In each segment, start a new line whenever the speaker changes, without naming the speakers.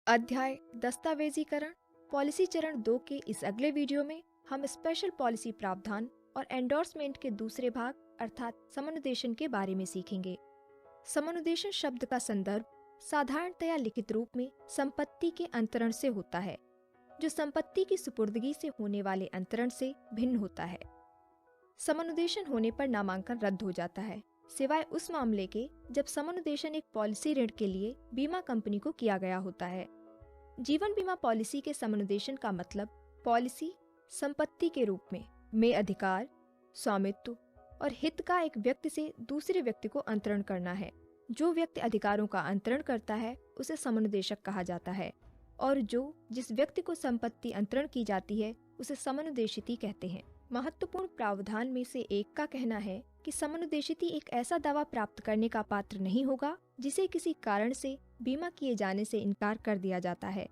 अध्याय दस्तावेजीकरण पॉलिसी चरण 2 के इस अगले वीडियो में हम स्पेशल पॉलिसी प्रावधान और एंडोर्समेंट के दूसरे भाग अर्थात समनुदेशन के बारे में सीखेंगे। समनुदेशन शब्द का संदर्भ साधारणतया लिखित रूप में संपत्ति के अंतरण से होता है, जो संपत्ति की सुपुर्दगी से होने वाले अंतरण से भिन्न होता है। समनुदेशन होने पर नामांकन रद्द हो जाता है, सिवाय उस मामले के जब समनुदेशन एक पॉलिसी ऋण के लिए बीमा कंपनी को किया गया होता है। जीवन बीमा पॉलिसी के समनुदेशन का मतलब पॉलिसी संपत्ति के रूप में अधिकार, स्वामित्व और हित का एक व्यक्ति से दूसरे व्यक्ति को अंतरण करना है। जो व्यक्ति अधिकारों का अंतरण करता है उसे समनुदेशक कहा जाता है और जिस व्यक्ति को संपत्ति अंतरण की जाती है उसे समनुदेशिती कहते हैं। महत्वपूर्ण प्रावधान में से एक का कहना है कि समनुदेशिती एक ऐसा दावा प्राप्त करने का पात्र नहीं होगा जिसे किसी कारण से बीमा किए जाने से इनकार कर दिया जाता है।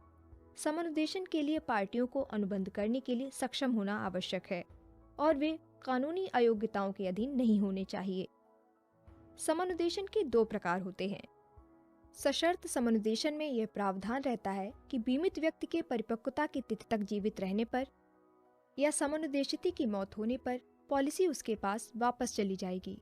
समनुदेशन के लिए पार्टियों को अनुबंध करने के लिए सक्षम होना आवश्यक है और वे कानूनी अयोग्यताओं के अधीन नहीं होने चाहिए। समनुदेशन के दो प्रकार होते हैं। सशर्त समनुदेशन में यह प्रावधान रहता है कि बीमित व्यक्ति के परिपक्वता की तिथि तक जीवित रहने पर या समनुदेशिती की मौत होने पर पॉलिसी उसके पास वापस चली जाएगी।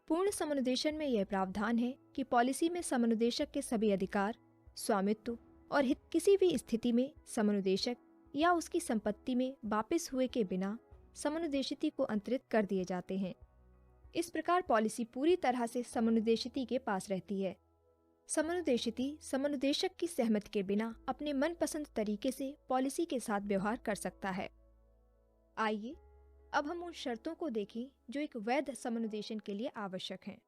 पूर्ण समनुदेशन में यह प्रावधान है कि पॉलिसी में समनुदेशक के सभी अधिकार, स्वामित्व और हित किसी भी स्थिति में समनुदेशक या उसकी संपत्ति में वापस हुए के बिना समनुदेशिती को अंतरित कर दिए जाते हैं। इस प्रकार पॉलिसी पूरी तरह से समनुदेशिती के पास रहती है। समनुदेशिती समनुदेशक की सहमति के बिना अपने मनपसंद तरीके से पॉलिसी के साथ व्यवहार कर सकता है। आइए अब हम उन शर्तों को देखें जो एक वैध समनुदेशन के लिए आवश्यक हैं।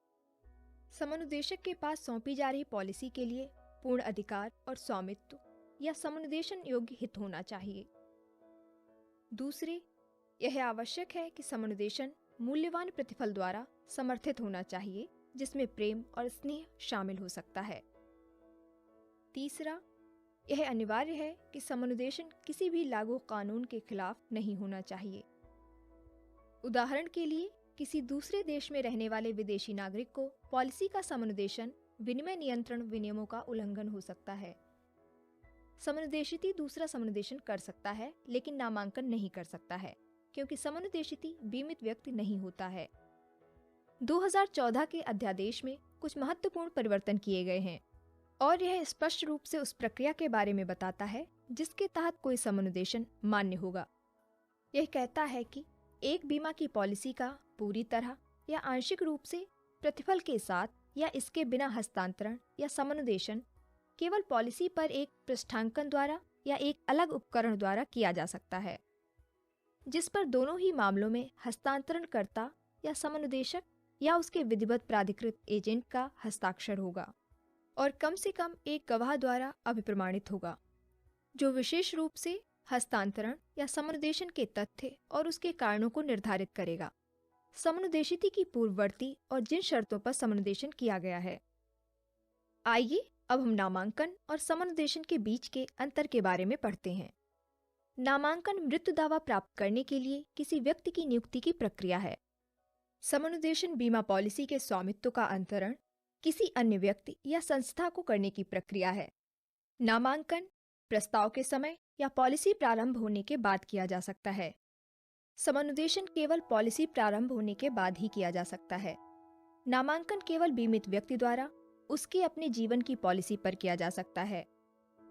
समनुदेशक के पास सौंपी जा रही पॉलिसी के लिए पूर्ण अधिकार और स्वामित्व या समनुदेशन योग्य हित होना चाहिए। दूसरे, यह आवश्यक है कि समनुदेशन मूल्यवान प्रतिफल द्वारा समर्थित होना चाहिए जिसमें प्रेम और स्नेह शामिल हो सकता है। तीसरा, यह अनिवार्य है कि समनुदेशन किसी भी लागू कानून के खिलाफ नहीं होना चाहिए। उदाहरण के लिए, किसी दूसरे देश में रहने वाले विदेशी नागरिक को पॉलिसी का समनुदेशन विनिमय नियंत्रण विनियमों का उल्लंघन हो सकता है। समनुदेशिती दूसरा समनुदेशन कर सकता है लेकिन नामांकन नहीं कर सकता है क्योंकि समनुदेशिती बीमित व्यक्ति नहीं होता है। 2014 के अध्यादेश में कुछ महत्वपूर्ण परिवर्तन किए गए हैं और यह स्पष्ट रूप से उस प्रक्रिया के बारे में बताता है जिसके तहत कोई समनुदेशन मान्य होगा। यह कहता है कि एक बीमा की पॉलिसी का पूरी तरह या आंशिक रूप से प्रतिफल के साथ या इसके बिना हस्तांतरण या समनुदेशन केवल पॉलिसी पर एक पृष्ठांकन द्वारा या एक अलग उपकरण द्वारा किया जा सकता है, जिस पर दोनों ही मामलों में हस्तांतरणकर्ता या समनुदेशक या उसके विधिवत प्राधिकृत एजेंट का हस्ताक्षर होगा और कम से कम एक गवाह द्वारा अभिप्रमाणित होगा, जो विशेष रूप से हस्तांतरण या समनुदेशन के तथ्य और उसके कारणों को निर्धारित करेगा। समनुदेशिती की पूर्ववर्ती और जिन शर्तों पर समनुदेशन किया गया है। आइए अब हम नामांकन और समनुदेशन के बीच के अंतर के बारे में पढ़ते हैं। नामांकन मृत्यु दावा प्राप्त करने के लिए किसी व्यक्ति की नियुक्ति की प्रक्रिया है। समनुदेशन बीमा पॉलिसी के स्वामित्व का अंतरण किसी अन्य व्यक्ति या संस्था को करने की प्रक्रिया है। नामांकन प्रस्ताव के समय या पॉलिसी प्रारंभ होने के बाद किया जा सकता है। समनुदेशन केवल पॉलिसी प्रारंभ होने के बाद ही किया जा सकता है। नामांकन केवल बीमित व्यक्ति द्वारा उसके अपने जीवन की पॉलिसी पर किया जा सकता है।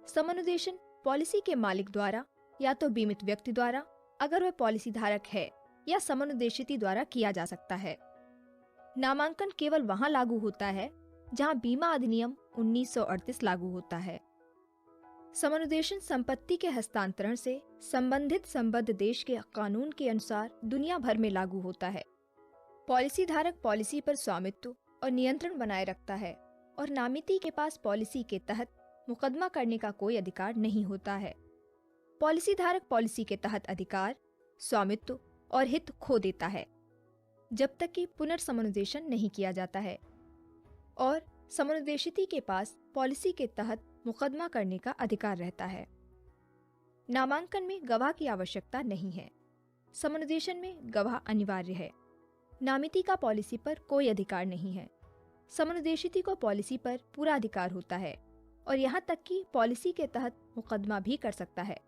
समनुदेशन पॉलिसी के मालिक द्वारा या तो बीमित व्यक्ति द्वारा अगर वह पॉलिसी धारक है या समनुदेशिती द्वारा किया जा सकता है। नामांकन केवल वहां लागू होता है जहां बीमा अधिनियम 1938 लागू होता है। समनुदेशन संपत्ति के हस्तांतरण से संबंधित संबद्ध देश के कानून के अनुसार दुनिया भर में लागू होता है। पॉलिसी धारक पॉलिसी पर स्वामित्व और नियंत्रण बनाए रखता है और नामिती के पास पॉलिसी के तहत मुकदमा करने का कोई अधिकार नहीं होता है। पॉलिसी धारक पॉलिसी के तहत अधिकार, स्वामित्व और हित खो देता है जब तक कि पुनर्समनुदेशन नहीं किया जाता है और समनुदेशिती के पास पॉलिसी के तहत मुकदमा करने का अधिकार रहता है। नामांकन में गवाह की आवश्यकता नहीं है। समनुदेशन में गवाह अनिवार्य है। नामिती का पॉलिसी पर कोई अधिकार नहीं है। समनुदेशिती को पॉलिसी पर पूरा अधिकार होता है और यहाँ तक कि पॉलिसी के तहत मुकदमा भी कर सकता है।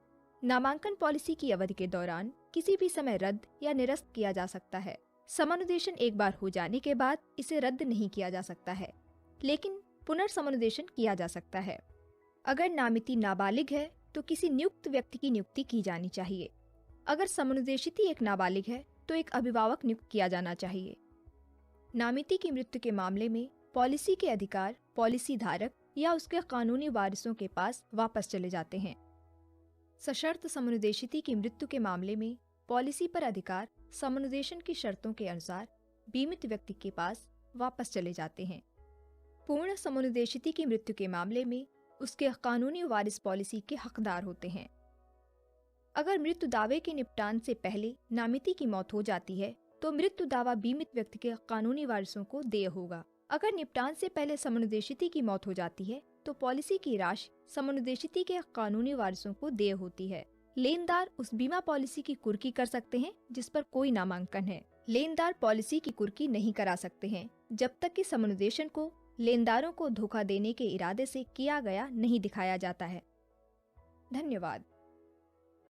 नामांकन पॉलिसी की अवधि के दौरान किसी भी समय रद्द या निरस्त किया जा सकता है। समनुदेशन एक बार हो जाने के बाद इसे रद्द नहीं किया जा सकता है, लेकिन पुनर्समनुदेशन किया जा सकता है। अगर नामिती नाबालिग है तो किसी नियुक्त व्यक्ति की नियुक्ति की जानी चाहिए। अगर समनुदेशिती एक नाबालिग है तो एक अभिभावक नियुक्त किया जाना चाहिए। नामिती की मृत्यु के मामले में पॉलिसी के अधिकार पॉलिसी धारक या उसके कानूनी वारिसों के पास वापस चले जाते हैं। सशर्त समनुदेशिती की मृत्यु के मामले में पॉलिसी पर अधिकार समनुदेशन की शर्तों के अनुसार बीमित व्यक्ति के पास वापस चले जाते हैं। पूर्ण समनुदेशिती की मृत्यु के मामले में उसके कानूनी वारिस पॉलिसी के हकदार होते हैं। अगर मृत्यु दावे के निपटान से पहले नामिती की मौत हो जाती है तो मृत्यु दावा बीमित व्यक्ति के कानूनी वारिसों को देय होगा। अगर निपटान से पहले समनुदेशिती की मौत हो जाती है तो पॉलिसी की राशि समनुदेशिती के कानूनी वारिसों को देय होती है। लेनदार उस बीमा पॉलिसी की कुर्की कर सकते हैं जिस पर कोई नामांकन है। लेनदार पॉलिसी की कुर्की नहीं करा सकते हैं जब तक कि समनुदेशन को लेनदारों को धोखा देने के इरादे से किया गया नहीं दिखाया जाता है। धन्यवाद।